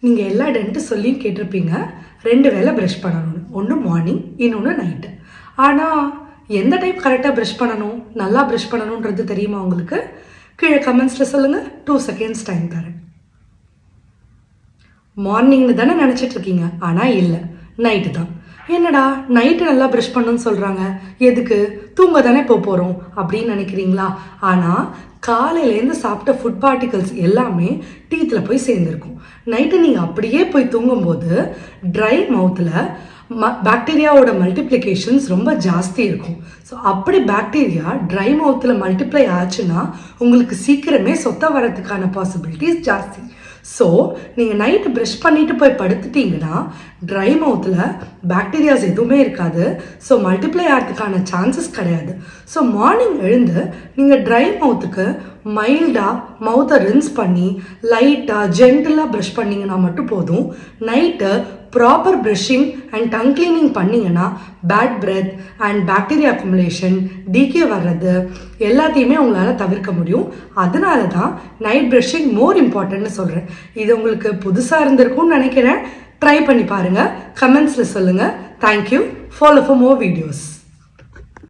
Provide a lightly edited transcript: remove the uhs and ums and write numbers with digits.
நீங்கள் எல்லா டென்டிஸ்ட் சொல்லியும் கேட்டிருப்பீங்க 2 வேளை ப்ரஷ் பண்ணணும்னு. ஒன்று மார்னிங், இன்னொன்று நைட்டு. ஆனால் எந்த டைம் கரெக்டாக ப்ரஷ் பண்ணணும், நல்லா ப்ரஷ் பண்ணணுன்றது தெரியுமா உங்களுக்கு? கீழே கமெண்ட்ஸில் சொல்லுங்கள். 2 செகண்ட்ஸ் டைம் தரேன். மார்னிங்னு தானே நினச்சிட்டு இருக்கீங்க, ஆனால் இல்லை, நைட்டு தான். என்னடா நைட்டு நல்லா ப்ரஷ் பண்ணணும்னு சொல்கிறாங்க, எதுக்கு? தூங்க தானே போகிறோம் அப்படின்னு நினைக்கிறீங்களா? ஆனால் காலையிலேருந்து சாப்பிட்ட ஃபுட் பார்ட்டிகல்ஸ் எல்லாமே டீத்தில் போய் சேர்ந்துருக்கும். நைட்டு நீங்கள் அப்படியே போய் தூங்கும்போது ட்ரை மவுத்தில் பாக்டீரியாவோட மல்டிப்ளிகேஷன்ஸ் ரொம்ப ஜாஸ்தி இருக்கும். ஸோ அப்படி பாக்டீரியா ட்ரை மவுத்தில் மல்டிப்ளை ஆச்சுன்னா உங்களுக்கு சீக்கிரமே சொத்த வரதுக்கான பாசிபிலிட்டிஸ் ஜாஸ்தி. ஸோ நீங்கள் நைட்டு ப்ரஷ் பண்ணிவிட்டு போய் படுத்துட்டிங்கன்னா ட்ரை மவுத்தில் பாக்டீரியாஸ் எதுவுமே இருக்காது. ஸோ மல்டிப்ளை ஆகிறதுக்கான சான்சஸ் கிடையாது. ஸோ மார்னிங் எழுந்து நீங்கள் ட்ரை மவுத்துக்கு மைல்டாக மவுத்தை ரின்ஸ் பண்ணி லைட்டாக ஜென்டிலாக ப்ரஷ் பண்ணிங்கன்னா மட்டும் போதும். Night proper brushing and tongue cleaning பண்ணிங்கன்னா bad breath and bacteria accumulation, decay வர்றது எல்லாத்தையுமே உங்களால் தவிர்க்க முடியும். அதனால தான் நைட் ப்ரஷிங் மோர் இம்பார்ட்டன்ட்னு சொல்கிறேன். இது உங்களுக்கு புதுசாக இருந்திருக்கும்னு நினைக்கிறேன். ட்ரை பண்ணி பாருங்கள், கமெண்ட்ஸில் சொல்லுங்கள். Thank you. Follow for more videos.